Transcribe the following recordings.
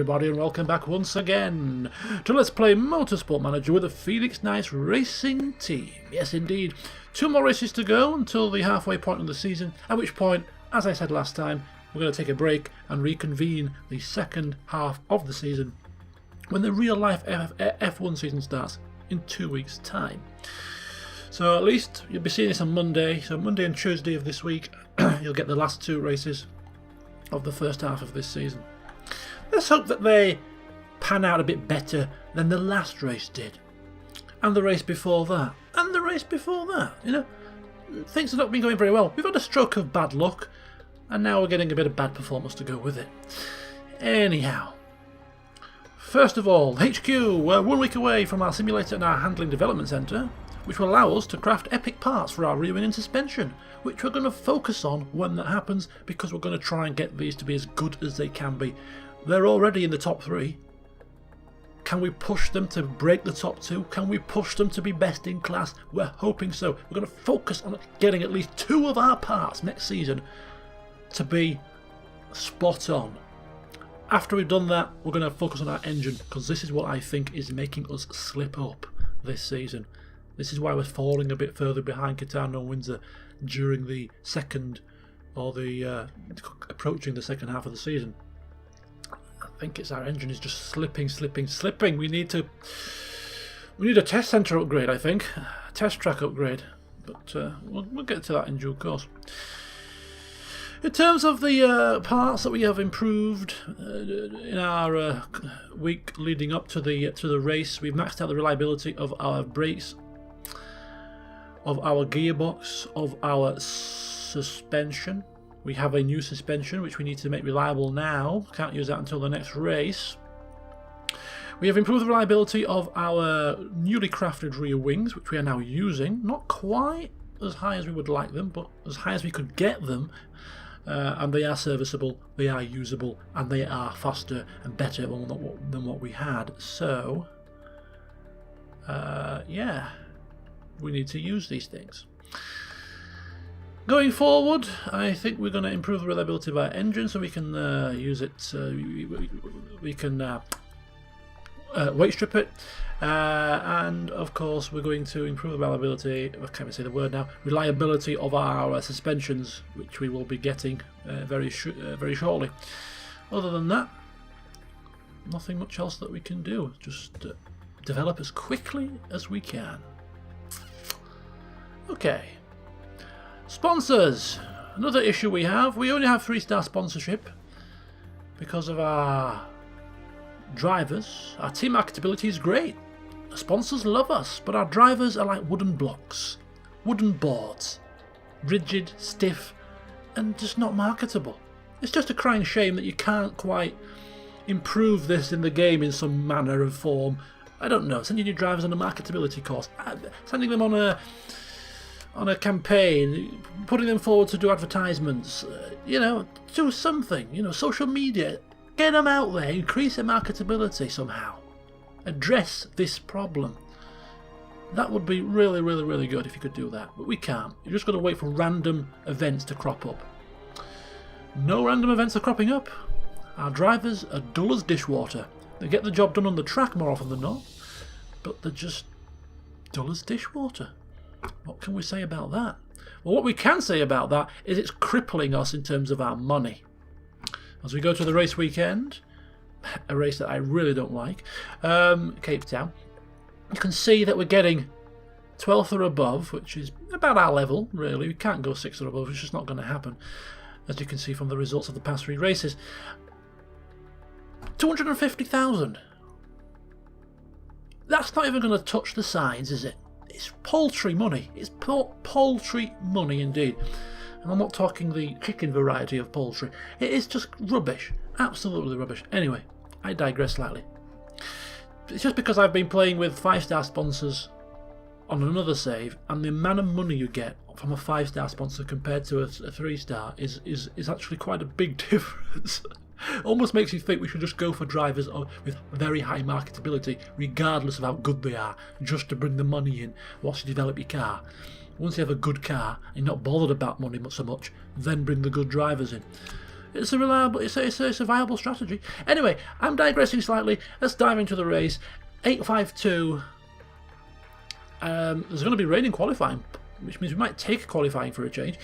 everybody, and welcome back once again to Let's Play Motorsport Manager with the Phoenix Nice Racing team. Yes indeed, 2 more races to go until the halfway point of the season, at which point, as I said last time, we're going to take a break and reconvene the second half of the season when the real life F1 season starts in 2 weeks' time. So at least you'll be seeing this on Monday, so Monday and Tuesday of this week you'll get the last 2 races of the first half of this season. Let's hope that they pan out a bit better than the last race did, and the race before that, and the race before that. You know, things have not been going very well. We've had a stroke of bad luck, and now we're getting a bit of bad performance to go with it. Anyhow, first of all, HQ, we're 1 week away from our simulator and our handling development centre, which will allow us to craft epic parts for our rear wing and suspension, which we're going to focus on when that happens, because we're going to try and get these to be as good as they can be. They're already in the top 3. Can we push them to break the top 2? Can we push them to be best in class? We're hoping so. We're going to focus on getting at least 2 of our parts next season to be spot on. After we've done that, we're going to focus on our engine, because this is what I think is making us slip up this season. This is why we're falling a bit further behind Catano and Windsor during the second, or the approaching the second half of the season. I think it's our engine is just slipping. We need a test centre upgrade, I think, a test track upgrade, but we'll get to that in due course. In terms of the parts that we have improved in our week leading up to the race, we've maxed out the reliability of our brakes, of our gearbox, of our suspension. We have a new suspension which we need to make reliable now. Can't use that until the next race. We have improved the reliability of our newly crafted rear wings, which we are now using. Not quite as high as we would like them, but as high as we could get them. And they are serviceable, they are usable, and they are faster and better than what we had. So, yeah, we need to use these things. Going forward, I think we're going to improve the reliability of our engine so we can use it. We can weight strip it, and of course we're going to improve the reliability. I can't even say the word now. Reliability of our suspensions, which we will be getting very shortly. Other than that, nothing much else that we can do. Just develop as quickly as we can. Okay. Sponsors. Another issue we have. We only have 3-star sponsorship because of our drivers. Our team marketability is great. The sponsors love us, but our drivers are like wooden blocks, wooden boards, rigid, stiff, and just not marketable. It's just a crying shame that you can't quite improve this in the game in some manner or form. I don't know, sending your drivers on a marketability course, sending them on a campaign, putting them forward to do advertisements, you know, do something, you know, social media, get them out there, increase their marketability somehow, address this problem. That would be really good if you could do that, but we can't. You're just got to wait for random events to crop up. No random events are cropping up. Our drivers are dull as dishwater. They get the job done on the track more often than not, but they're just dull as dishwater. What can we say about that? Well, what we can say about that is it's crippling us in terms of our money. As we go to the race weekend, a race that I really don't like, Cape Town, you can see that we're getting 12th or above, which is about our level, really. We can't go 6th or above, it's just not going to happen, as you can see from the results of the past 3 races. 250,000. That's not even going to touch the signs, is it? It's paltry money. It's paltry money indeed. And I'm not talking the chicken variety of poultry. It is just rubbish. Absolutely rubbish. Anyway, I digress slightly. It's just because I've been playing with 5-star sponsors on another save, and the amount of money you get from a 5-star sponsor compared to a 3-star is actually quite a big difference. Almost makes you think we should just go for drivers with very high marketability, regardless of how good they are, just to bring the money in whilst you develop your car. Once you have a good car and you're not bothered about money so much, then bring the good drivers in. It's a reliable, it's a viable strategy. Anyway, I'm digressing slightly. Let's dive into the race. 852. There's going to be rain in qualifying, which means we might take qualifying for a change.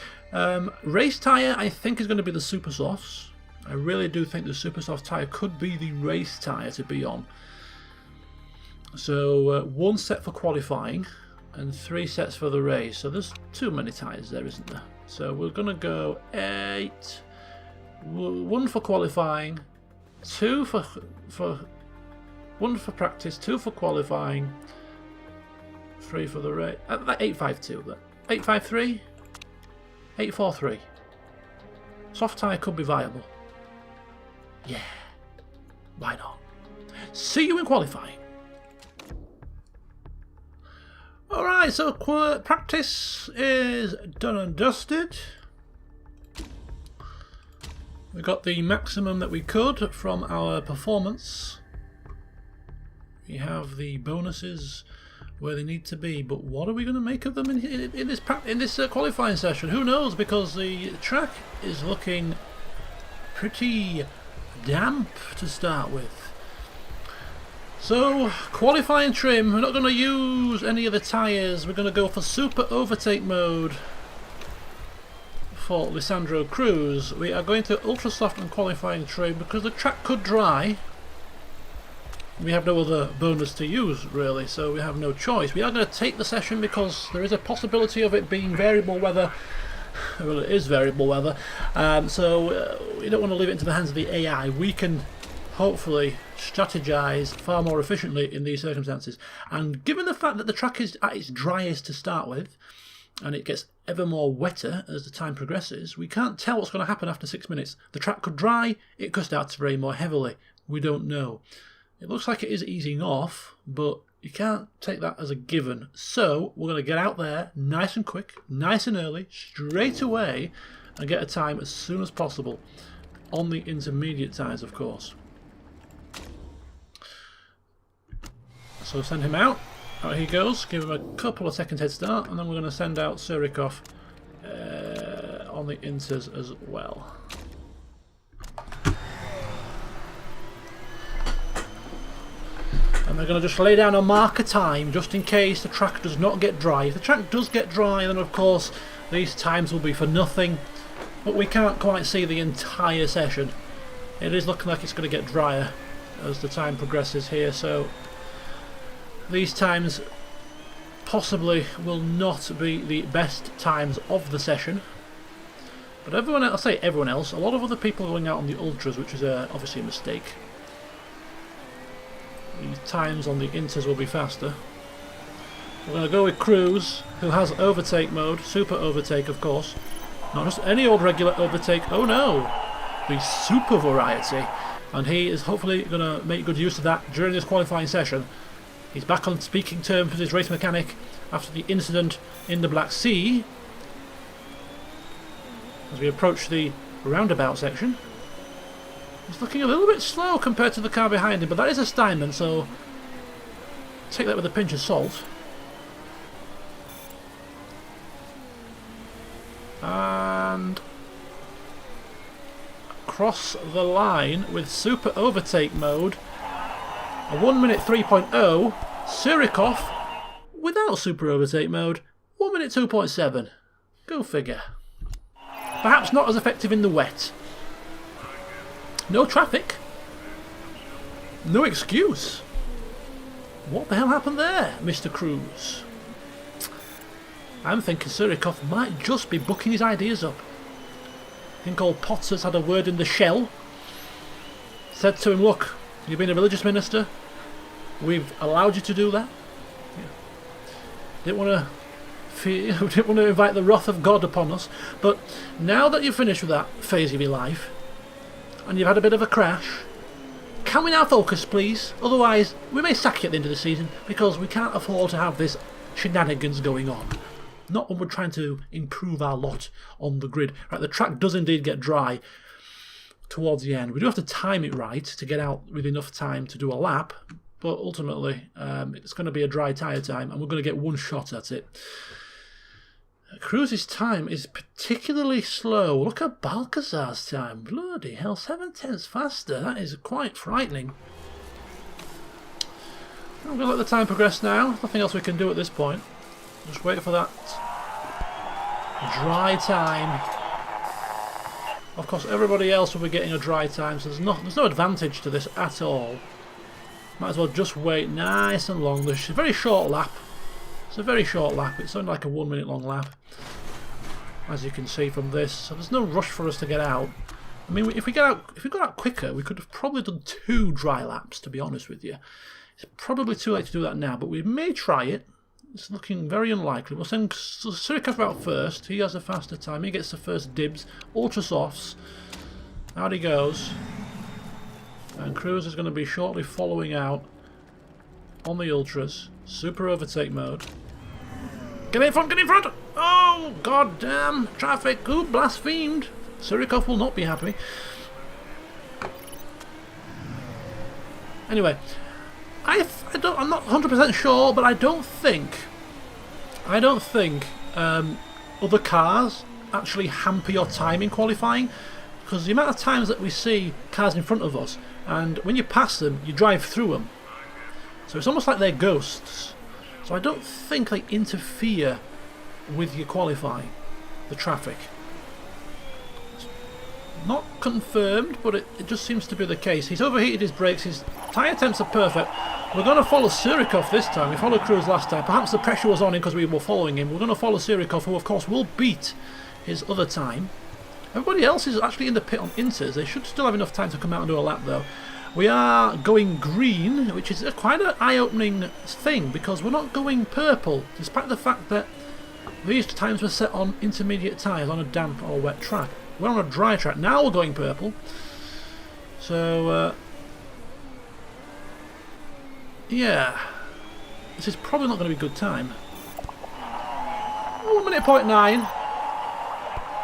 Race tyre, I think, is going to be the Super Softs. I really do think the Super Soft tyre could be the race tyre to be on. So 1 set for qualifying and 3 sets for the race. So there's too many tyres there, isn't there? So we're going to go 8. 1 for qualifying, 2 for 1 for practice, 2 for qualifying, 3 for the race. 852. 853. 843. Soft tyre could be viable. Yeah, why not? See you in qualifying. Alright, so practice is done and dusted. We got the maximum that we could from our performance. We have the bonuses where they need to be, but what are we going to make of them in this qualifying session? Who knows, because the track is looking pretty damp to start with. So, qualifying trim, we're not going to use any of the tyres. We're going to go for super overtake mode for Lisandro Cruz. We are going to ultra soft and qualifying trim because the track could dry. We have no other bonus to use, really, so we have no choice. We are going to take the session because there is a possibility of it being variable weather. Well, it is variable weather, so we don't want to leave it into the hands of the AI. We can hopefully strategize far more efficiently in these circumstances. And given the fact that the track is at its driest to start with, and it gets ever more wetter as the time progresses, we can't tell what's going to happen after 6 minutes. The track could dry, it could start to rain more heavily. We don't know. It looks like it is easing off, but you can't take that as a given. So we're going to get out there nice and quick, nice and early, straight away, and get a time as soon as possible. On the intermediate tyres, of course. So send him out. Out he goes. Give him a couple of seconds head start, and then we're going to send out Surikov on the inters as well. And they're going to just lay down a marker time just in case the track does not get dry. If the track does get dry, then of course these times will be for nothing. But we can't quite see the entire session. It is looking like it's going to get drier as the time progresses here, so these times possibly will not be the best times of the session. But everyone else, I say everyone else, a lot of other people are going out on the ultras, which is obviously a mistake. The times on the inters will be faster. We're going to go with Cruz, who has overtake mode, super overtake of course. Not just any old regular overtake, oh no! The super variety. And he is hopefully going to make good use of that during this qualifying session. He's back on speaking terms with his race mechanic after the incident in the Black Sea. As we approach the roundabout section. He's looking a little bit slow compared to the car behind him, but that is a Steinman, so take that with a pinch of salt. And across the line with super overtake mode, a 1 minute 3.0, Surikov without super overtake mode, 1 minute 2.7. Go figure. Perhaps not as effective in the wet. No traffic. No excuse. What the hell happened there, Mr. Cruz? I'm thinking Surikov might just be booking his ideas up. I think old Potter's had a word in the shell. Said to him, look, you've been a religious minister. We've allowed you to do that. Didn't want to invite the wrath of God upon us. But now that you've finished with that phase of your life, and you've had a bit of a crash, can we now focus, please? Otherwise, we may sack you at the end of the season because we can't afford to have this shenanigans going on. Not when we're trying to improve our lot on the grid. Right, the track does indeed get dry towards the end. We do have to time it right to get out with enough time to do a lap, but ultimately it's going to be a dry tyre time and we're going to get one shot at it. Cruz's time is particularly slow. Look at Balcazar's time. Bloody hell, 7/10 faster. That is quite frightening. I'm going to let the time progress now. Nothing else we can do at this point. Just wait for that dry time. Of course, everybody else will be getting a dry time, so there's no advantage to this at all. Might as well just wait nice and long. There's a very short lap. It's a very short lap. It's only like a 1 minute long lap, as you can see from this. So there's no rush for us to get out. I mean, if we got out quicker, we could have probably done 2 dry laps. To be honest with you, it's probably too late to do that now, but we may try it. It's looking very unlikely. We'll send Surikov out first. He has a faster time. He gets the first dibs. Ultra softs. Out he goes. And Cruz is going to be shortly following out on the ultras. Super overtake mode. Get in front! Get in front! Oh, god damn! Traffic! Who blasphemed? Surikov will not be happy. Anyway, I'm not 100% sure, but I don't think other cars actually hamper your time in qualifying, because the amount of times that we see cars in front of us, and when you pass them, you drive through them. So it's almost like they're ghosts. So I don't think they interfere with your qualifying, the traffic. It's not confirmed, but it just seems to be the case. He's overheated his brakes, his tyre temps are perfect. We're going to follow Surikov this time. We followed Cruz last time. Perhaps the pressure was on him because we were following him. We're going to follow Surikov, who of course will beat his other time. Everybody else is actually in the pit on inters. They should still have enough time to come out and do a lap though. We are going green, which is quite an eye-opening thing, because we're not going purple, despite the fact that these times were set on intermediate tyres on a damp or wet track. We're on a dry track. Now we're going purple. So, yeah. This is probably not going to be a good time. 1 minute point 9.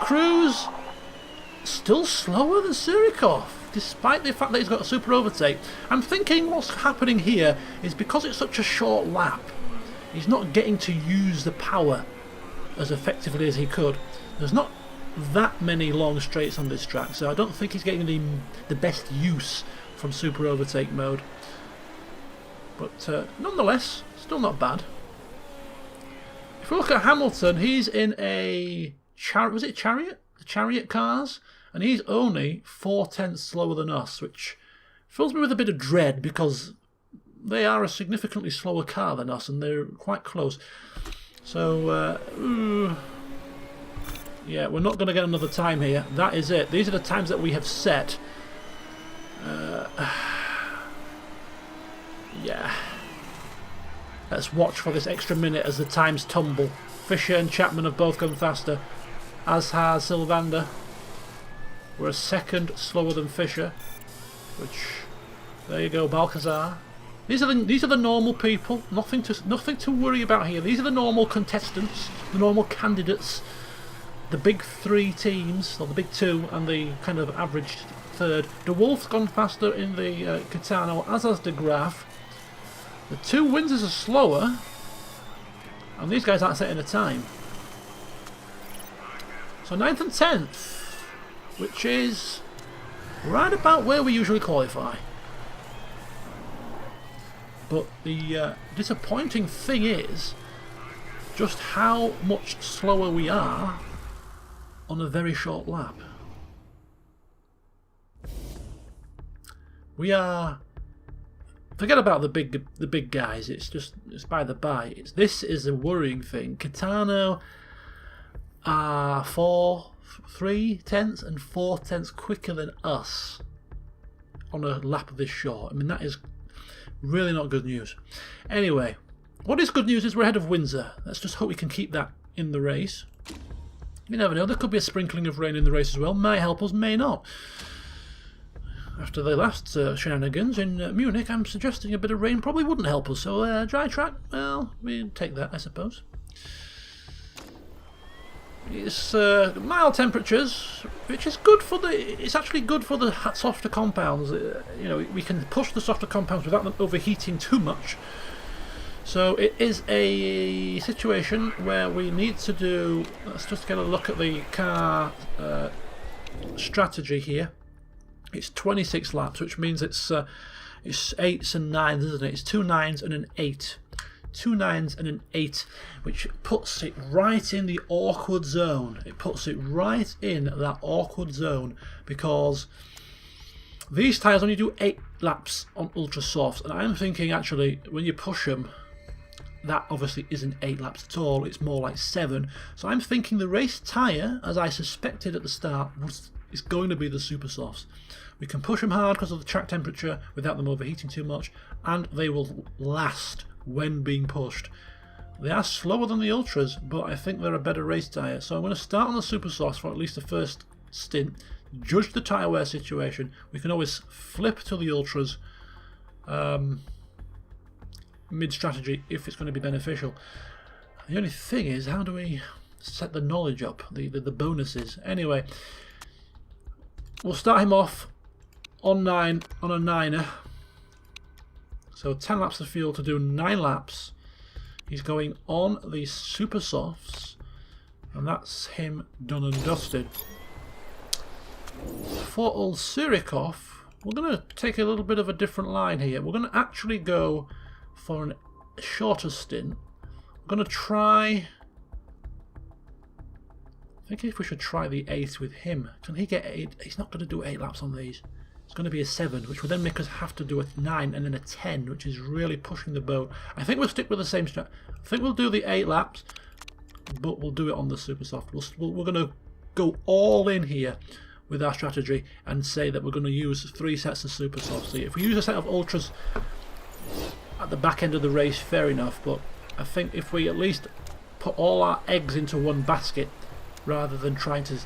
Cruz still slower than Surikov, despite the fact that he's got a super overtake. I'm thinking what's happening here is because it's such a short lap, he's not getting to use the power as effectively as he could. There's not that many long straights on this track, so I don't think he's getting the best use from super overtake mode. But nonetheless, still not bad. If we look at Hamilton, he's in a was it Chariot? The Chariot cars, and he's only 4/10 slower than us, which fills me with a bit of dread because they are a significantly slower car than us, and they're quite close. So, yeah, we're not going to get another time here. That is it. These are the times that we have set. Yeah. Let's watch for this extra minute as the times tumble. Fisher and Chapman have both gone faster, as has Sylvander. We're a second slower than Fisher, which, there you go, Balcazar. These are the normal people. Nothing to worry about here. These are the normal contestants, the normal candidates. The big 3 teams, or the big 2, and the kind of average third. De Wolf's gone faster in the Catano, as has De Graaf. The 2 Windsors are slower, and these guys aren't setting a time. So 9th and 10th, which is right about where we usually qualify. But the disappointing thing is just how much slower we are on a very short lap. We are... Forget about the big guys. It's by the by. This is a worrying thing. Catano are 3/10 and 4/10 quicker than us on a lap of this short. I mean, that is really not good news. Anyway, what is good news is we're ahead of Windsor. Let's just hope we can keep that in the race. You never know. There could be a sprinkling of rain in the race as well. Might help us, may not. After the last shenanigans in Munich, I'm suggesting a bit of rain probably wouldn't help us. So dry track, well, we'll take that, I suppose. It's mild temperatures, which is good for it's actually good for the softer compounds. You know, we can push the softer compounds without them overheating too much. So it is a situation where we need to do, let's just get a look at the car strategy here. It's 26 laps, which means it's 8s and 9s, isn't it? It's 2 9s and an 8. 2 9s and an 8, which puts it right in the awkward zone. It puts it right in that awkward zone because these tyres only do 8 laps on ultra softs, and I'm thinking actually when you push them, that obviously isn't 8 laps at all, it's more like 7. So I'm thinking the race tyre, as I suspected at the start, is going to be the super softs. We can push them hard because of the track temperature without them overheating too much, and they will last when being pushed. They are slower than the ultras, but I think they're a better race tyre. So I'm going to start on the super softs for at least the first stint, judge the tyre wear situation. We can always flip to the ultras mid-strategy if it's going to be beneficial. The only thing is, how do we set the knowledge up, the bonuses? Anyway, we'll start him off on a 9er. So 10 laps of fuel to do 9 laps. He's going on the super softs, and that's him done and dusted. For old Sirikov, we're going to take a little bit of a different line here. We're going to actually go for a shorter stint. We're going to try, I think if we should try the 8 with him. Can he get 8? He's not going to do 8 laps on these. It's going to be a 7, which will then make us have to do a 9 and then a 10, which is really pushing the boat. I think we'll stick with the same strat. I think we'll do the 8 laps, but we'll do it on the super soft. We're going to go all in here with our strategy and say that we're going to use 3 sets of super softs. So if we use a set of ultras at the back end of the race, fair enough, but I think if we at least put all our eggs into one basket rather than trying to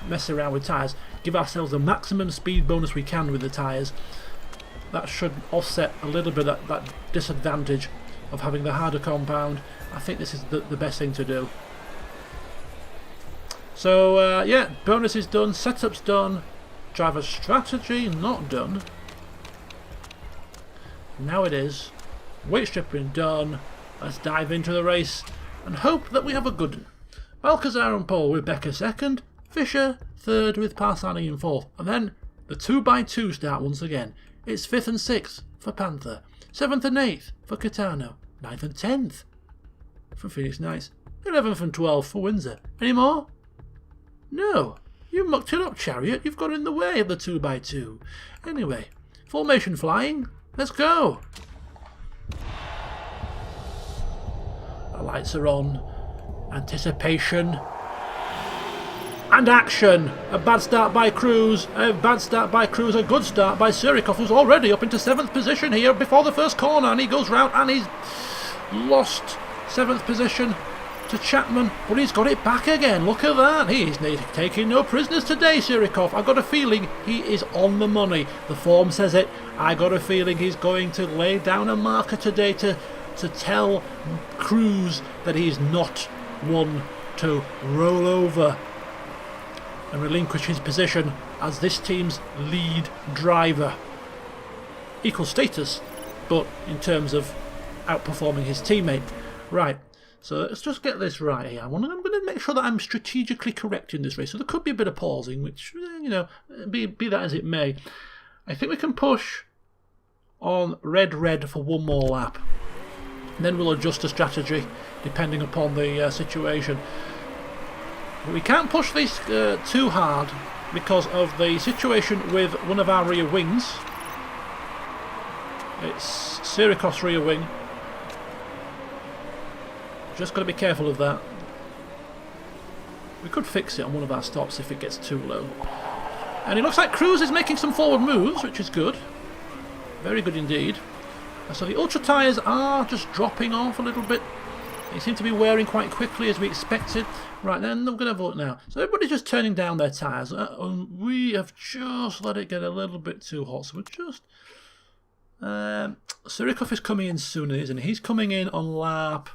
mess around with tyres, give ourselves the maximum speed bonus we can with the tyres, that should offset a little bit of that disadvantage of having the harder compound. I think this is the best thing to do. So yeah, bonus is done, setup's done, driver strategy not done. Now it is. Weight stripping done. Let's dive into the race and hope that we have a good one. Alcazar on pole with Becker second, Fisher third with Parsani in fourth, and then the 2x2 start once again. It's 5th and 6th for Panther, 7th and 8th for Catano, 9th and 10th for Phoenix Knights, 11th and 12th for Windsor. Any more? No, you mucked it up, Chariot. You've got in the way of the 2x2. Anyway, formation flying. Let's go. The lights are on. Anticipation. And action! A bad start by Cruz, a bad start by Cruz, a good start by Sirikov, who's already up into 7th position here before the first corner, and he goes round and he's lost 7th position to Chapman, but he's got it back again. Look at that. He's taking no prisoners today, Sirikov. I've got a feeling he is on the money. The form says it. I got a feeling he's going to lay down a marker today to tell Cruz that he's not one to roll over and relinquish his position as this team's lead driver. Equal status, but in terms of outperforming his teammate. Right, so let's just get this right here. I'm going to make sure that I'm strategically correct in this race. So there could be a bit of pausing, which, you know, be that as it may. I think we can push on red for one more lap. And then we'll adjust the strategy depending upon the situation. But we can't push this too hard because of the situation with one of our rear wings. It's Sirikov's rear wing. Just got to be careful of that. We could fix it on one of our stops if it gets too low. And it looks like Cruz is making some forward moves, which is good. Very good indeed. So the ultra tyres are just dropping off a little bit. They seem to be wearing quite quickly as we expected. Right, then I'm going to vote now. So everybody's just turning down their tyres. We have just let it get a little bit too hot. So we're just... Sirikov is coming in sooner, isn't he? He's coming in on lap...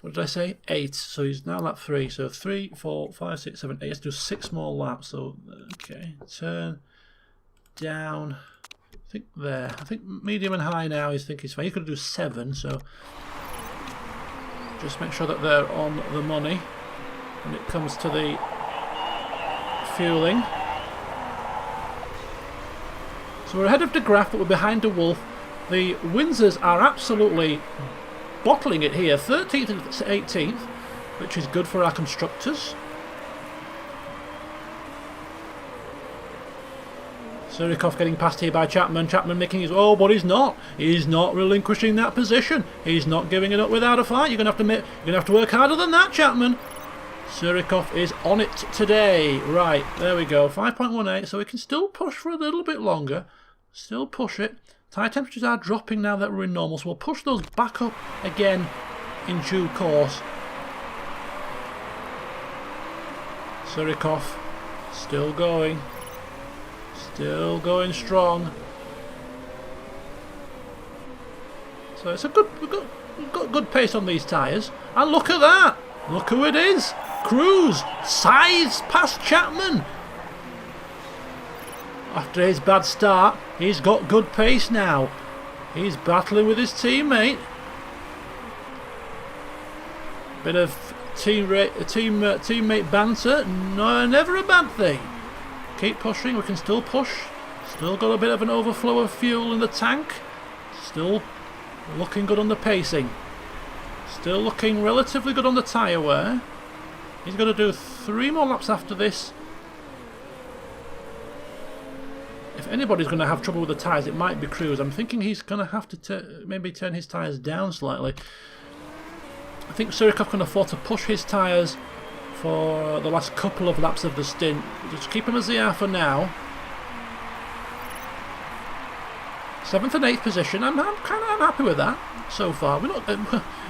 What did I say? 8. So he's now lap 3. So 3, 4, 5, 6, 7, 8. Let's do 6 more laps. So, okay. Turn. Down. I think there. I think medium and high now. He's thinking he's fine. He's going to do 7, so just make sure that they're on the money when it comes to the fueling. So we're ahead of De Graaf, but we're behind De Wolf. The Windsors are absolutely bottling it here, 13th and 18th, which is good for our constructors. Surikov getting passed here by Chapman. Chapman making his... Oh, but he's not. He's not relinquishing that position. He's not giving it up without a fight. You're going to have to work harder than that, Chapman. Surikov is on it today. Right, there we go. 5.18, so we can still push for a little bit longer. Still push it. Tyre temperatures are dropping now that we're in normal, so we'll push those back up again in due course. Surikov still going. Still going strong. So it's we've got good pace on these tyres. And look at that! Look who it is! Cruz! Size past Chapman! After his bad start, he's got good pace now. He's battling with his teammate. Bit of teammate banter. No, never a bad thing. Keep pushing, we can still push. Still got a bit of an overflow of fuel in the tank. Still looking good on the pacing. Still looking relatively good on the tyre wear. He's going to do 3 more laps after this. If anybody's going to have trouble with the tyres, it might be Cruz. I'm thinking he's going to have to maybe turn his tyres down slightly. I think Surikov can afford to push his tyres for the last couple of laps of the stint. Just keep them as they are for now. 7th and 8th position. I'm happy with that so far. We're not.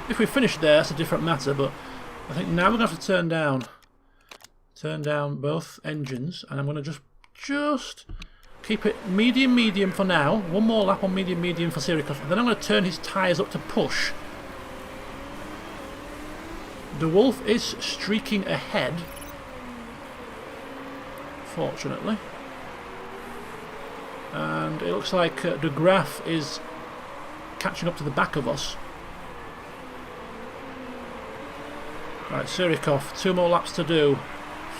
If we finish there, that's a different matter. But I think now we're going to have to turn down both engines, and I'm going to just keep it medium for now. 1 more lap on medium for Surikov, and then I'm going to turn his tyres up to push. De Wolf is streaking ahead, fortunately, and it looks like De Graaf is catching up to the back of us. Right, Surikov, 2 more laps to do,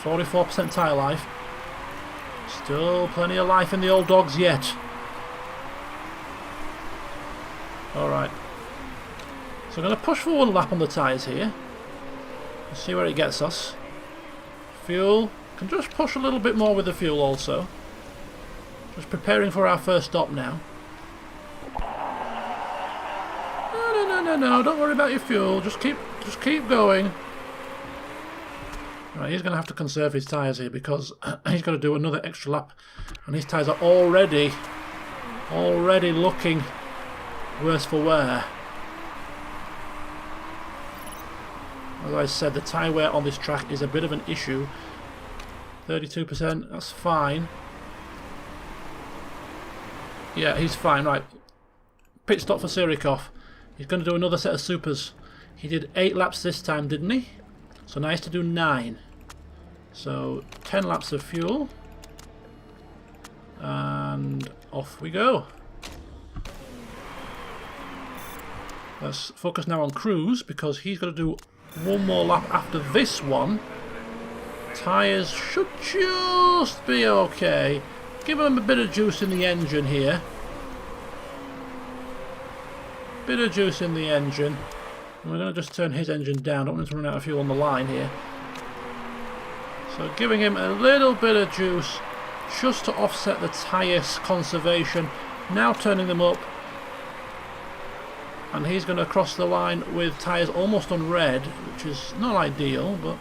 44% tyre life, still plenty of life in the old dogs yet. Alright, so I'm going to push for 1 lap on the tyres here. See where it gets us. Fuel. Can just push a little bit more with the fuel also. Just preparing for our first stop now. No, don't worry about your fuel. Just keep going. Right, he's going to have to conserve his tyres here because he's got to do another extra lap, and his tyres are already looking worse for wear. As I said, the tyre wear on this track is a bit of an issue. 32%, that's fine. Yeah, he's fine, right. Pit stop for Surikov. He's going to do another set of supers. He did 8 laps this time, didn't he? So nice to do 9. So 10 laps of fuel. And off we go. Let's focus now on Cruz because he's got to do 1 more lap after this one. Tyres should just be okay. Give him a bit of juice in the engine here. Bit of juice in the engine. And we're going to just turn his engine down. Don't want him to run out of fuel on the line here. So giving him a little bit of juice just to offset the tyre conservation. Now turning them up. And he's going to cross the line with tyres almost on red, which is not ideal, but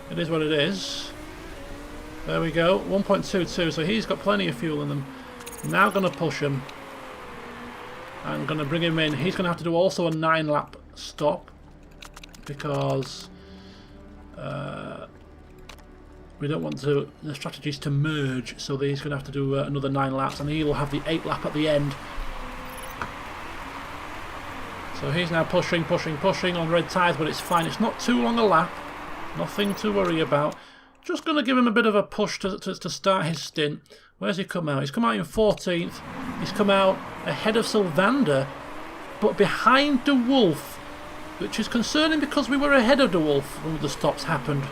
it is what it is. There we go, 1.22, so he's got plenty of fuel in them. Now going to push him. I'm going to bring him in. He's going to have to do also a 9-lap stop because we don't want the strategies to merge, so he's going to have to do another 9 laps, and he will have the 8th lap at the end. So he's now pushing on red tyres, but it's fine. It's not too long a lap. Nothing to worry about. Just going to give him a bit of a push to start his stint. Where's he come out? He's come out in 14th. He's come out ahead of Sylvander, but behind De Wolf, which is concerning because we were ahead of De Wolf when the stops happened.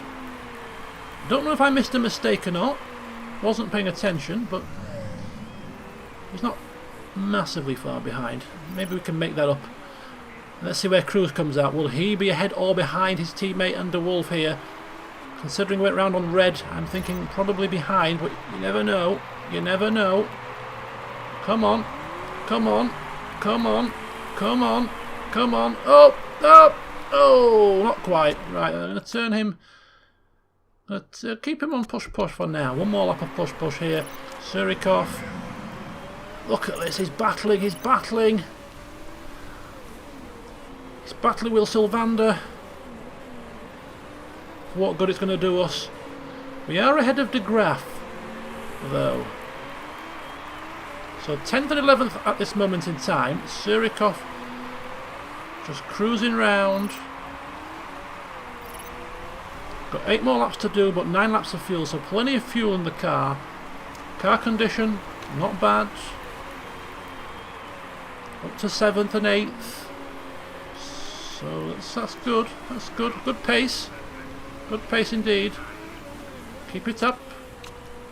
Don't know if I missed a mistake or not. Wasn't paying attention, but he's not massively far behind. Maybe we can make that up. Let's see where Cruz comes out. Will he be ahead or behind his teammate and De Wolf here? Considering we went round on red, I'm thinking probably behind, but you never know. You never know. Come on. Come on. Come on. Come on. Come on. Oh! Oh! Oh! Not quite. Right, I'm going to turn him. Let's keep him on push-push for now. One more lap of push-push here. Surikov. Look at this. He's battling. He's battling. He's battling with Sylvander. What good it's going to do us. We are ahead of De Graaf, though. So 10th and 11th at this moment in time. Surikov just cruising round. Got 8 more laps to do, but 9 laps of fuel, so plenty of fuel in the car. Car condition, not bad. Up to 7th and 8th. So that's good. That's good. Good pace. Good pace indeed. Keep it up.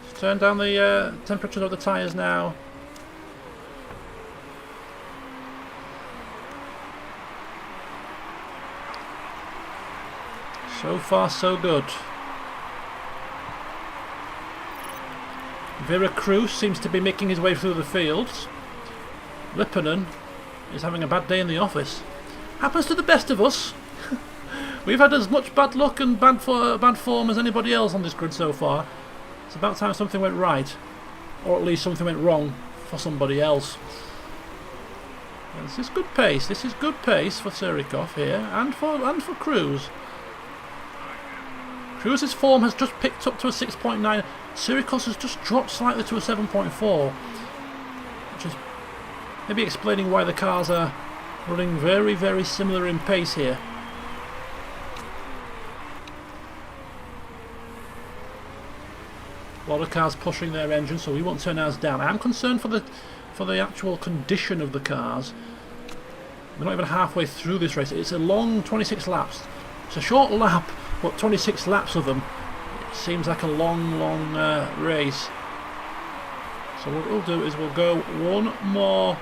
Let's turn down the temperature of the tyres now. So far so good. Vera Cruz seems to be making his way through the fields. Lipponen is having a bad day in the office. Happens to the best of us. We've had as much bad luck and bad form as anybody else on this grid so far. It's about time something went right. Or at least something went wrong for somebody else. This is good pace. This is good pace for Surikov here and for Cruz. Cruz's form has just picked up to a 6.9. Sirikov's has just dropped slightly to a 7.4. Which is maybe explaining why the cars are running very, very similar in pace here. A lot of cars pushing their engines, so we won't turn ours down. I'm concerned for the actual condition of the cars. We're not even halfway through this race. It's a long 26 laps. It's a short lap, but 26 laps of them. It seems like a long, long race. So what we'll do is we'll go one more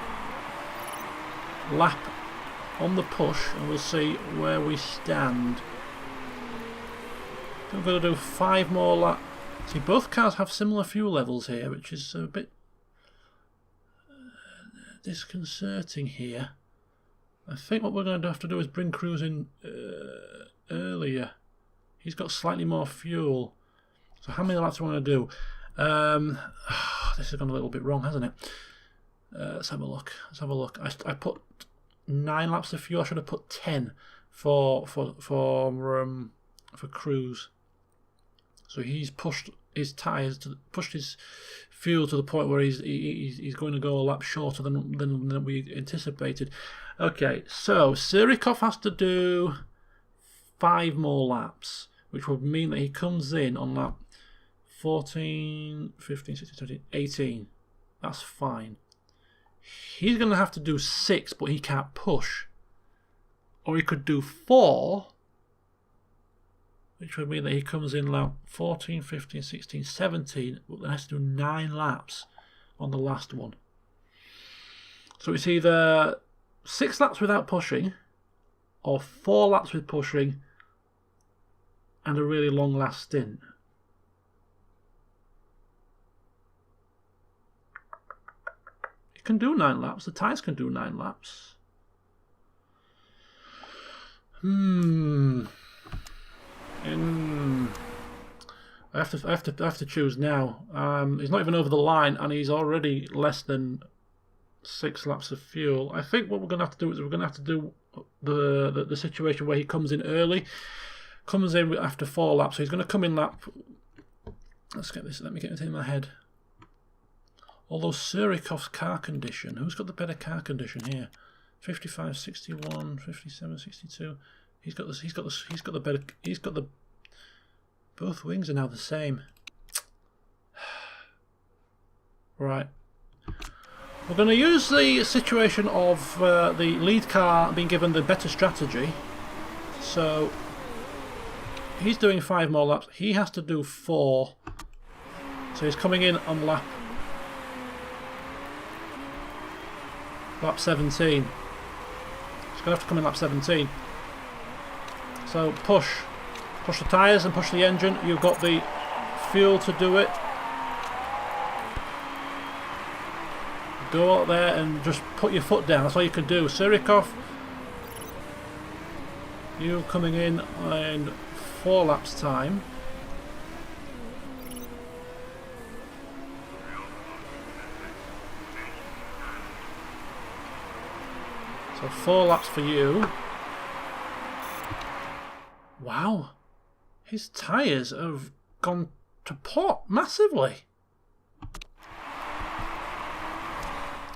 lap on the push and we'll see where we stand. I'm going to do 5 more laps. See, both cars have similar fuel levels here, which is a bit disconcerting here. I think what we're going to have to do is bring Cruz in earlier. He's got slightly more fuel. So how many laps do I want to do? This has gone a little bit wrong, hasn't it? Let's have a look. Let's have a look. I put 9 laps of fuel. I should have put 10 for Cruz. So he's pushed his tyres, pushed his fuel to the point where he's going to go a lap shorter than we anticipated. Okay, so Surikov has to do 5 more laps, which would mean that he comes in on lap 14, 15, 16, 17, 18. That's fine. He's going to have to do 6, but he can't push. Or he could do 4, which would mean that he comes in lap 14, 15, 16, 17, but then has to do 9 laps on the last one. So it's either 6 laps without pushing, or 4 laps with pushing, and a really long last stint. It can do 9 laps. The tyres can do 9 laps. I have to choose now. He's not even over the line, and he's already less than 6 laps of fuel. I think what we're going to have to do is we're going to have to do the situation where he comes in early, comes in after 4 laps. So he's going to come in lap. Let's get this. Let me get it in my head. Although Surikov's car condition, who's got the better car condition here? 55, 61, 57, 62. He's got the better. He's got the Both wings are now the same. Right. We're going to use the situation of the lead car being given the better strategy. So he's doing 5 more laps. He has to do 4. So he's coming in on lap 17. He's going to have to come in lap 17. So push the tyres and push the engine. You've got the fuel to do it. Go out there and just put your foot down. That's all you can do. Sirikov, you coming in 4 laps time. So 4 laps for you. Wow. His tyres have gone to pot massively.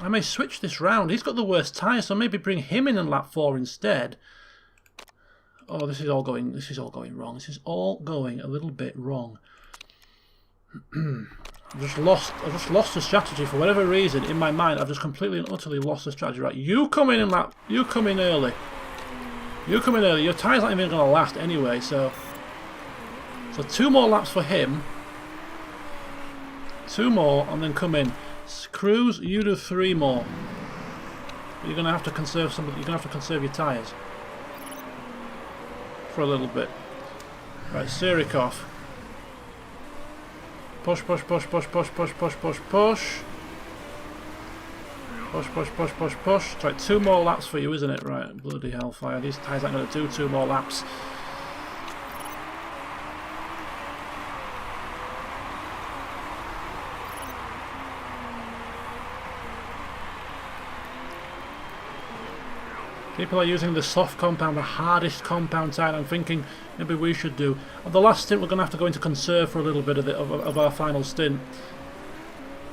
I may switch this round. He's got the worst tyres, so maybe bring him in lap 4 instead. Oh, this is all going wrong. This is all going a little bit wrong. I've just lost the strategy for whatever reason in my mind. I've just completely and utterly lost the strategy. Right, you come in early. You come in early. Your tyres aren't even going to last anyway, so 2 more laps for him. 2 more and then come in. Cruz, you do 3 more. But you're going to have to conserve some. You're going to have to conserve your tyres for a little bit. Right, Sirikov. Push. Push. Right, 2 more laps for you, isn't it? Right, bloody hellfire. These tyres aren't going to do 2 more laps. People are using the soft compound, the hardest compound tyre. I'm thinking maybe we should do. On the last stint, we're going to have to go into conserve for a little bit of our final stint,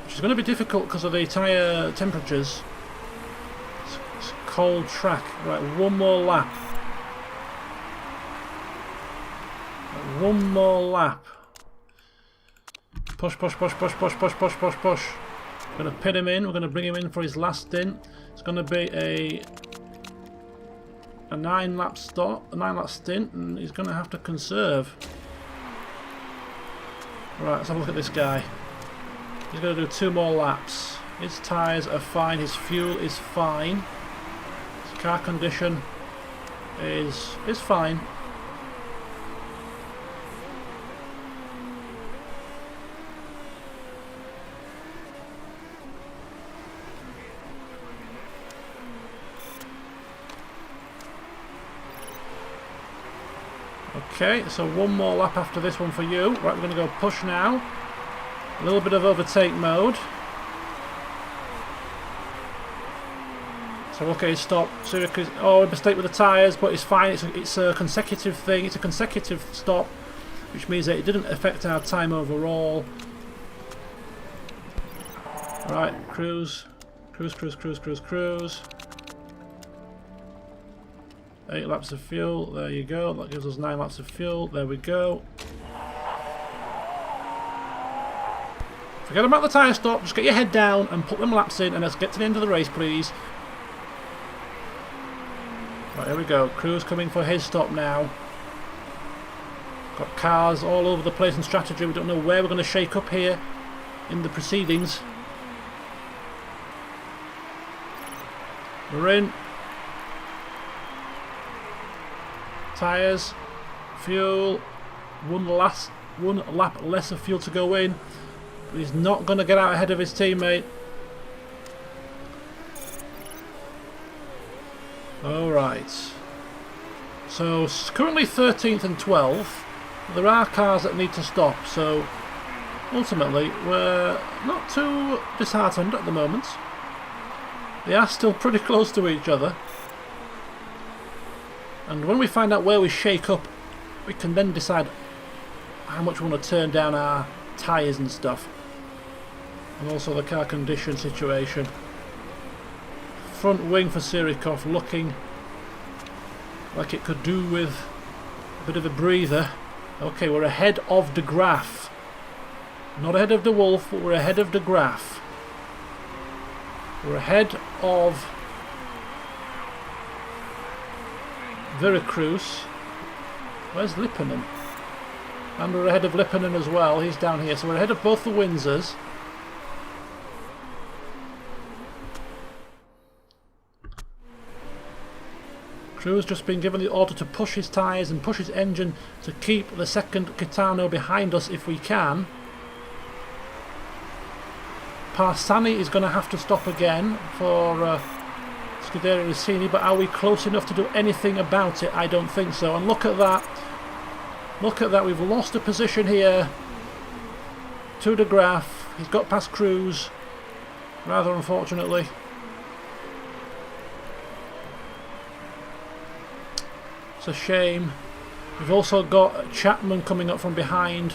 which is going to be difficult because of the tyre temperatures. It's a cold track. Right, 1 more lap. One more lap. Push. We're going to pit him in. We're going to bring him in for his last stint. It's going to be a 9-lap stint, and he's going to have to conserve. Right, let's have a look at this guy. He's going to do 2 more laps. His tyres are fine, his fuel is fine, his car condition is fine. Okay, so 1 more lap after this one for you. Right, we're going to go push now. A little bit of overtake mode. So okay, stop. Oh, a mistake with the tyres, but it's fine. It's a consecutive thing. It's a consecutive stop, which means that it didn't affect our time overall. Right, cruise. 8 laps of fuel, there you go, that gives us 9 laps of fuel, there we go. Forget about the tyre stop, just get your head down and put them laps in and let's get to the end of the race, please. Right, here we go, Cruz coming for his stop now. Got cars all over the place in strategy, we don't know where we're going to shake up here in the proceedings. We're in. Tyres, fuel, one lap less of fuel to go in, but he's not going to get out ahead of his teammate. Alright, so currently 13th and 12th, there are cars that need to stop, so ultimately we're not too disheartened at the moment. They are still pretty close to each other. And when we find out where we shake up, we can then decide how much we want to turn down our tyres and stuff. And also the car condition situation. Front wing for Sirikov looking like it could do with a bit of a breather Okay, we're ahead of De Graaf. Not ahead of De Wolf, but we're ahead of De Graaf. We're ahead of Veracruz. Where's Lipponen? And we're ahead of Lipponen as well. He's down here. So we're ahead of both the Windsors. Crew's just been given the order to push his tyres and push his engine to keep the second Gitano behind us if we can. Parsani is going to have to stop again for Scuderia Rossini, but are we close enough to do anything about it? I don't think so. And look at that. Look at that. We've lost a position here to De Graaf. He's got past Cruz, rather unfortunately. It's a shame. We've also got Chapman coming up from behind.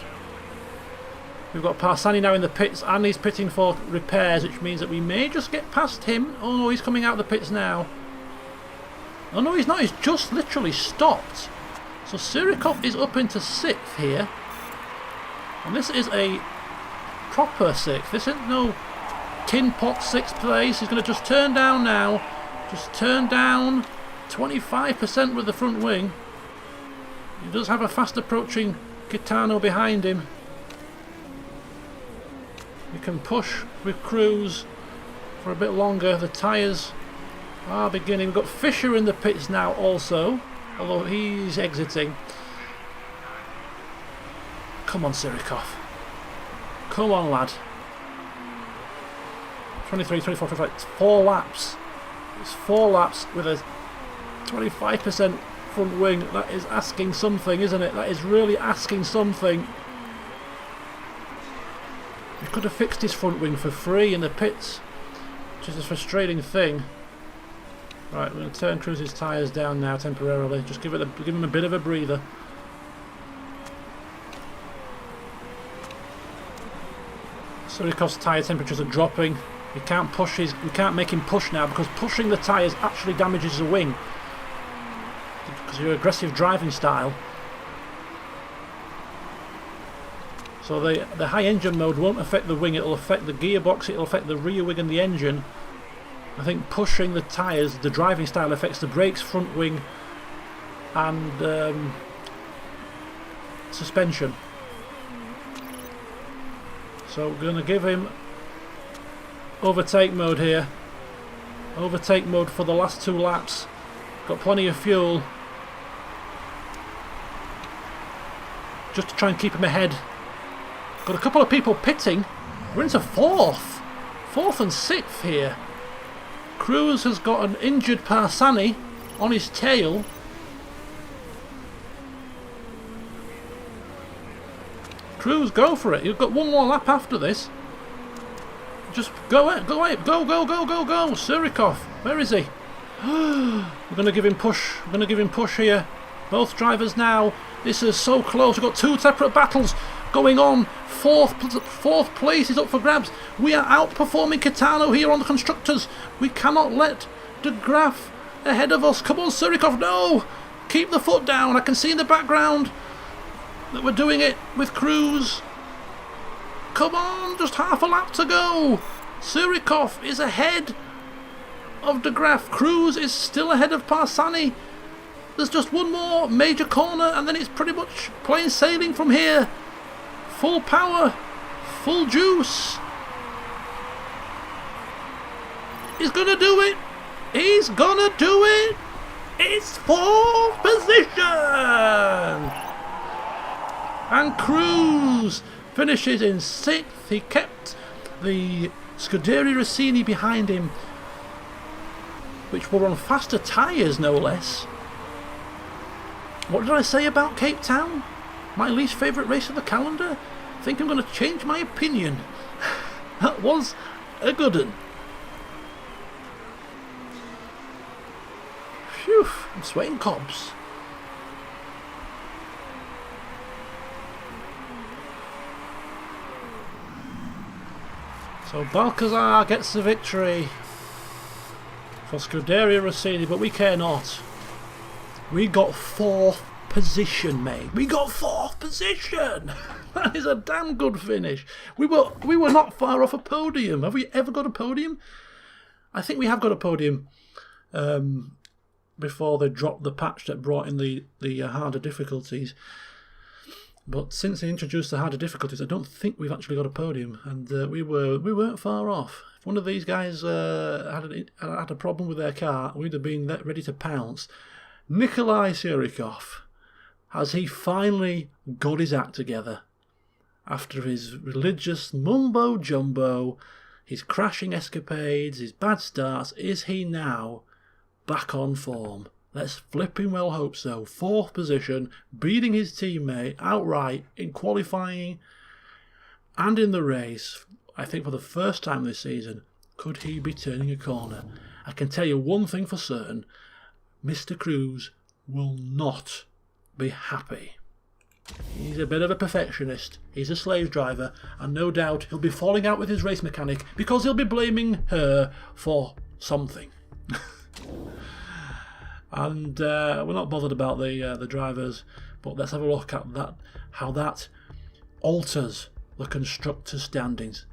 We've got Parsani now in the pits, and he's pitting for repairs, which means that we may just get past him. Oh no, he's coming out of the pits now. Oh no, he's not. He's just literally stopped. So Sirikov is up into 6th here. And this is a proper 6th. This isn't no tin pot 6th place. He's going to just turn down now. Just turn down. 25% with the front wing. He does have a fast approaching Gitano behind him. We can push with Cruz for a bit longer. The tyres are beginning. We've got Fisher in the pits now also, although he's exiting. Come on, Sirikov. Come on, lad. 23, 24, 25. It's 4 laps. It's 4 laps with a 25% front wing. That is asking something, isn't it? That is really asking something. We could have fixed his front wing for free in the pits, which is a frustrating thing. Right, we're going to turn Cruz's tyres down now temporarily. Just give him a bit of a breather. Surikov's tyre temperatures are dropping. We can't make him push now, because pushing the tyres actually damages the wing. Because of your aggressive driving style. So the high engine mode won't affect the wing, it'll affect the gearbox, it'll affect the rear wing and the engine. I think pushing the tyres, the driving style affects the brakes, front wing and suspension. So we're going to give him overtake mode here. Overtake mode for the last 2 laps. Got plenty of fuel. Just to try and keep him ahead. Got a couple of people pitting. We're into 4th. 4th and 6th here. Cruz has got an injured Parsani on his tail. Cruz, go for it. You've got 1 more lap after this. Just go it, go it, go, go, go, go, go. Surikov, where is he? We're going to give him push. We're going to give him push here. Both drivers now. This is so close. We've got 2 separate battles going on. Fourth place is up for grabs. We are outperforming Kitano here on the constructors. We cannot let De Graaf ahead of us. Come on, Surikov, no! Keep the foot down. I can see in the background that we're doing it with Cruz. Come on, just half a lap to go. Surikov is ahead of De Graaf. Cruz is still ahead of Parsani. There's just 1 more major corner and then it's pretty much plain sailing from here. Full power, full juice. He's gonna do it. He's gonna do it. It's 4th position. And Cruz finishes in 6th. He kept the Scuderia Rossini behind him, which were on faster tyres, no less. What did I say about Cape Town? My least favourite race of the calendar? I think I'm going to change my opinion. That was a good one. Phew, I'm sweating cobs. So Balcazar gets the victory for Scuderia Rossini, but we care not. We got 4th position, mate. We got 4th position. That is a damn good finish. We were not far off a podium. Have we ever got a podium? I think we have got a podium before they dropped the patch that brought in the harder difficulties. But since they introduced the harder difficulties, I don't think we've actually got a podium, and we weren't far off. If one of these guys had a problem with their car, we'd have been ready to pounce. Nikolai Sirikov, has he finally got his act together? After his religious mumbo-jumbo, his crashing escapades, his bad starts, is he now back on form? Let's flipping well hope so. 4th position, beating his teammate outright in qualifying and in the race. I think for the first time this season, could he be turning a corner? I can tell you one thing for certain. Mr. Cruz will not be happy. He's a bit of a perfectionist. He's a slave driver, and no doubt he'll be falling out with his race mechanic because he'll be blaming her for something. And we're not bothered about the drivers, but let's have a look at that, how that alters the constructors' standings.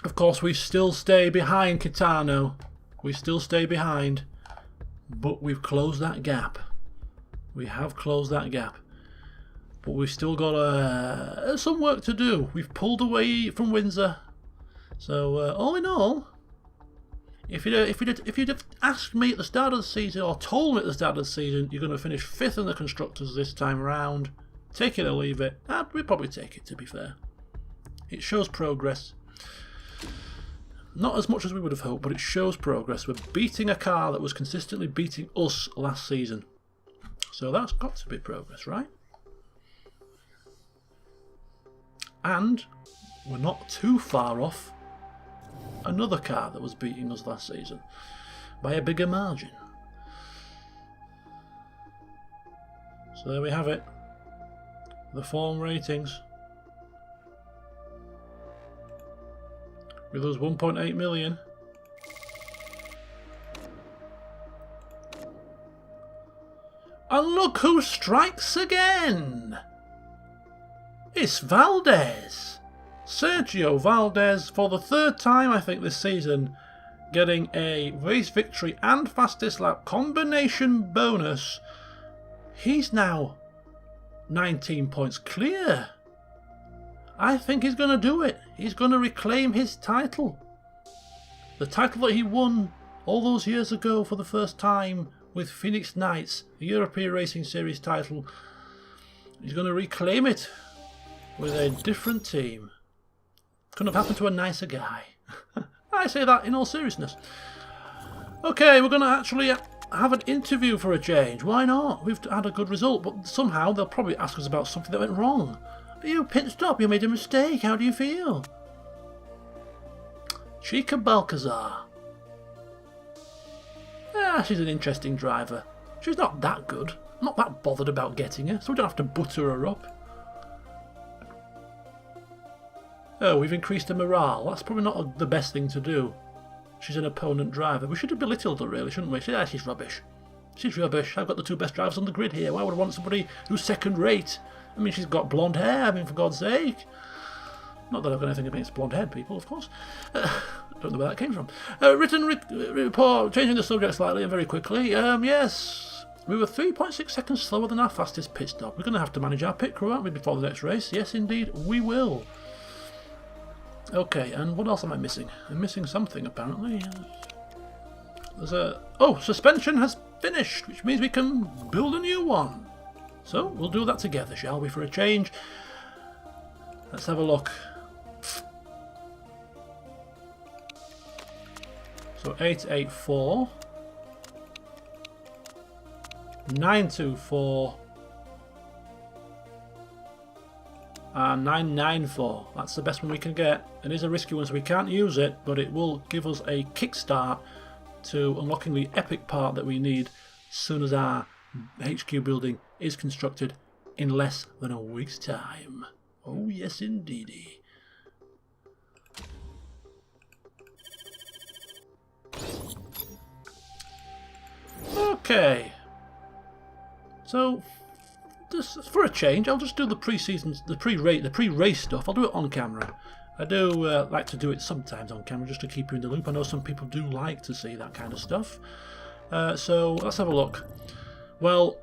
Of course, we still stay behind Kitano. We still stay behind, but we've closed that gap. We have closed that gap, but we've still got some work to do. We've pulled away from Windsor, so all in all, if you'd have asked me at the start of the season, or told me at the start of the season, you're going to finish 5th in the constructors this time around, take it or leave it, we'd probably take it, to be fair. It shows progress. Not as much as we would have hoped, but it shows progress. We're beating a car that was consistently beating us last season. So that's got to be progress, right? And we're not too far off another car that was beating us last season by a bigger margin. So there we have it. The form ratings. We lose 1.8 million. And look who strikes again! It's Valdez! Sergio Valdez, for the 3rd time I think this season, getting a race victory and fastest lap combination bonus. He's now 19 points clear. I think he's going to do it. He's going to reclaim his title. The title that he won all those years ago for the first time with Phoenix Knights, the European Racing Series title. He's going to reclaim it with a different team. Couldn't have happened to a nicer guy. I say that in all seriousness. Okay, we're going to actually have an interview for a change. Why not? We've had a good result, but somehow they'll probably ask us about something that went wrong. You pit stop, you made a mistake, how do you feel? Chica Balcazar. She's an interesting driver. She's not that good. I'm not that bothered about getting her, so we don't have to butter her up. Oh, we've increased her morale. That's probably not the best thing to do. She's an opponent driver. We should have belittled her, really, shouldn't we? She's rubbish. She's rubbish. I've got the 2 best drivers on the grid here. Why would I want somebody who's second rate? I mean, she's got blonde hair. I mean, for God's sake. Not that I've got anything against blonde-haired people, of course. Don't know where that came from. Written report, changing the subject slightly and very quickly. Yes, we were 3.6 seconds slower than our fastest pit stop. We're going to have to manage our pit crew, aren't we, before the next race? Yes, indeed, we will. Okay, and what else am I missing? I'm missing something, apparently. There's a... Oh, suspension has finished, which means we can build a new one. So, we'll do that together, shall we, for a change? Let's have a look. So 884, 924, and 994. That's the best one we can get. It is a risky one, so we can't use it, but it will give us a kickstart to unlocking the epic part that we need as soon as our HQ building is constructed in less than a week's time. Oh yes, indeedy. Okay. So, just for a change, I'll just do the pre-season, the pre-race stuff. I'll do it on camera. I do like to do it sometimes on camera just to keep you in the loop. I know some people do like to see that kind of stuff. So let's have a look. Well,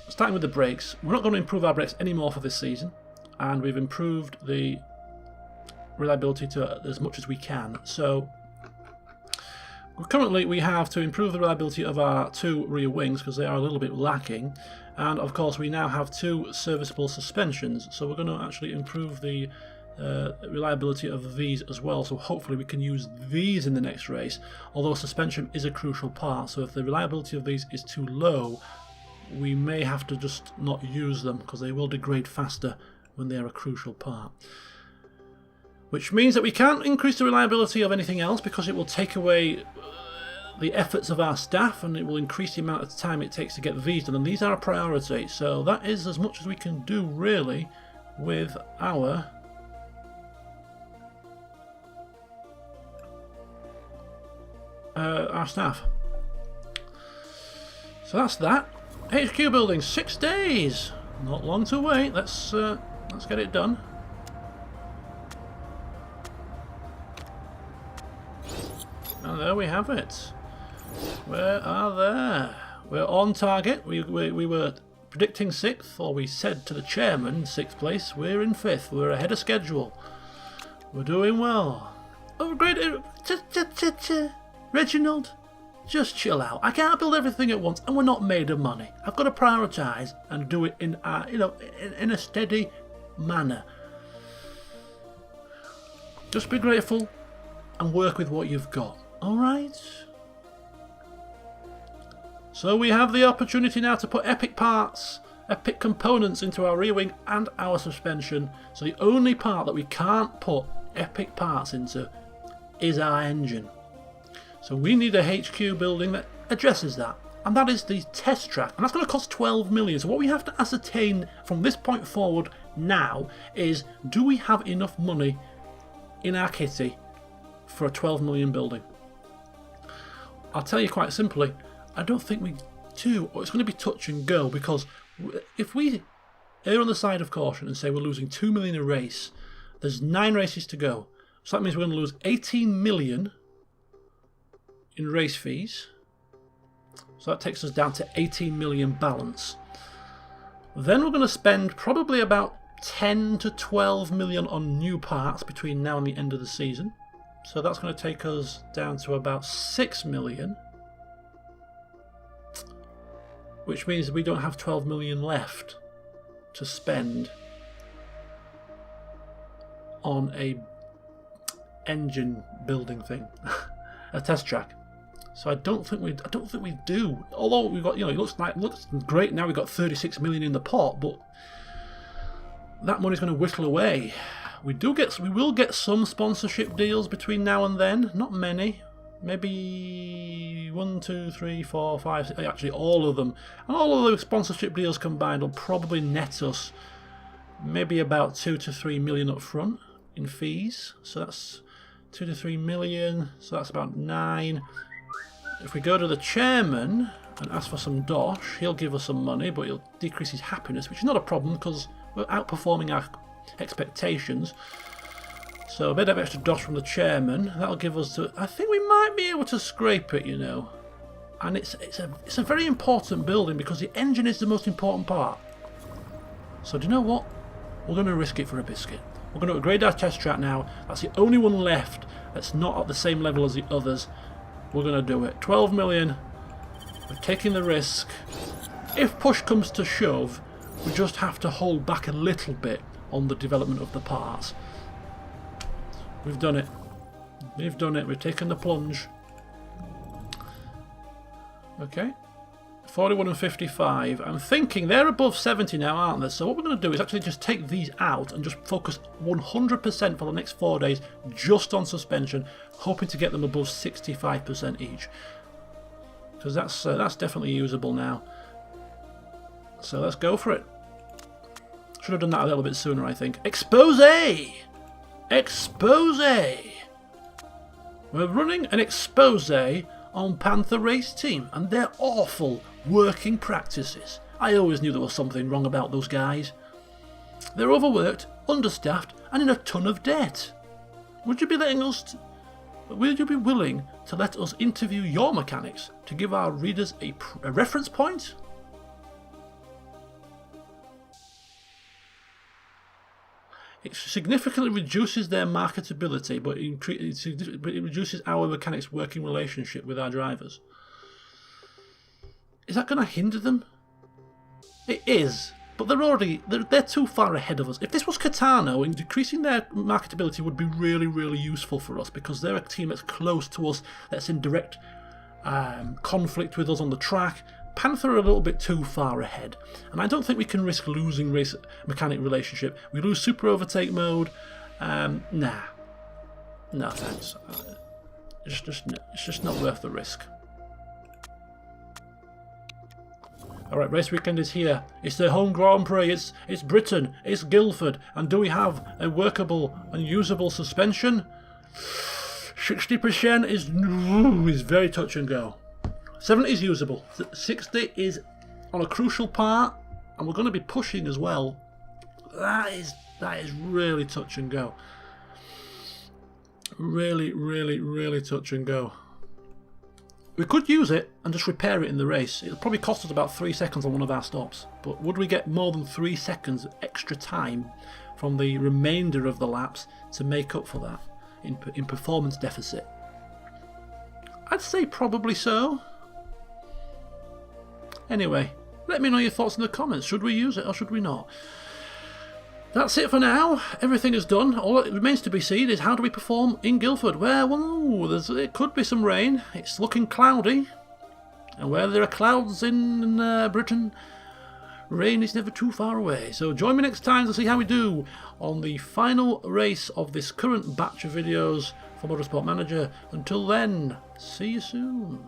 starting with the brakes, we're not going to improve our brakes anymore for this season, and we've improved the reliability to as much as we can. So currently we have to improve the reliability of our 2 rear wings because they are a little bit lacking, and of course we now have 2 serviceable suspensions, so we're going to actually improve the reliability of these as well, so hopefully we can use these in the next race, although suspension is a crucial part, so if the reliability of these is too low we may have to just not use them because they will degrade faster when they are a crucial part. Which means that we can't increase the reliability of anything else because it will take away the efforts of our staff and it will increase the amount of time it takes to get these done, and these are a priority, so that is as much as we can do really with our staff. So that's that. HQ building, 6 days. Not long to wait. Let's get it done. And there we have it. Where are they? We're on target. We were predicting 6th, or we said to the chairman 6th place. We're in 5th. We're ahead of schedule. We're doing well. Oh, great! Reginald, just chill out. I can't build everything at once, and we're not made of money. I've got to prioritise and do it in a steady manner. Just be grateful and work with what you've got. All right. So we have the opportunity now to put epic parts, epic components into our rear wing and our suspension. So the only part that we can't put epic parts into is our engine. So we need a HQ building that addresses that, and that is the test track, and that's going to cost 12 million. So what we have to ascertain from this point forward now is, do we have enough money in our kitty for a 12 million building? I'll tell you quite simply, I don't think we do, or it's going to be touch and go, because if we err on the side of caution and say we're losing 2 million a race, there's 9 races to go, so that means we're going to lose 18 million in race fees, so that takes us down to 18 million balance. Then we're going to spend probably about 10 to 12 million on new parts between now and the end of the season, so that's going to take us down to about 6 million, which means we don't have 12 million left to spend on a engine building thing, a test track. So I don't think we do. Although we've got, it looks great now. We've got 36 million in the pot, but that money's going to whittle away. We will get some sponsorship deals between now and then. Not many. Maybe 1, 2, 3, 4, 5, 6, actually all of them. And all of those sponsorship deals combined will probably net us maybe about 2 to 3 million up front in fees. So that's 2 to 3 million. So that's about 9. If we go to the chairman and ask for some dosh, he'll give us some money, but he'll decrease his happiness, which is not a problem because we're outperforming our expectations. So a bit of extra dosh from the chairman, that'll give us I think we might be able to scrape it, And it's a very important building because the engine is the most important part. So do you know what? We're going to risk it for a biscuit. We're going to upgrade our test track now. That's the only one left that's not at the same level as the others. We're going to do it. 12 million. We're taking the risk. If push comes to shove, we just have to hold back a little bit on the development of the parts. We've done it. We've done it. We've taken the plunge. Okay. 41 and 55. I'm thinking they're above 70 now, aren't they? So what we're going to do is actually just take these out and just focus 100% for the next 4 days just on suspension, hoping to get them above 65% each. Because that's definitely usable now. So let's go for it. Should have done that a little bit sooner, I think. Expose! Expose! We're running an expose on Panther Race Team, and they're awful working practices. I always knew there was something wrong about those guys. They're overworked, understaffed, and in a ton of debt. Would you be willing to let us interview your mechanics to give our readers a reference point? It significantly reduces their marketability, but it reduces our mechanics' working relationship with our drivers. Is that going to hinder them? It is, but they're too far ahead of us. If this was Catano, decreasing their marketability would be really, really useful for us, because they're a team that's close to us, that's in direct conflict with us on the track. Panther are a little bit too far ahead, and I don't think we can risk losing race mechanic relationship. We lose super overtake mode. No thanks. It's just not worth the risk. Alright, race weekend is here. It's the home Grand Prix. It's Britain. It's Guildford. And do we have a workable and usable suspension? 60% is very touch and go. 70 is usable. 60 is on a crucial part, and we're going to be pushing as well. That is really touch and go. Really, really, really touch and go. We could use it and just repair it in the race. It'll probably cost us about 3 seconds on one of our stops, but would we get more than 3 seconds extra time from the remainder of the laps to make up for that in performance deficit? I'd say probably so. Anyway, let me know your thoughts in the comments. Should we use it or should we not? That's it for now. Everything is done. All that remains to be seen is how do we perform in Guildford, where, well, it could be some rain. It's looking cloudy. And where there are clouds in Britain, rain is never too far away. So join me next time to see how we do on the final race of this current batch of videos for Motorsport Manager. Until then, see you soon.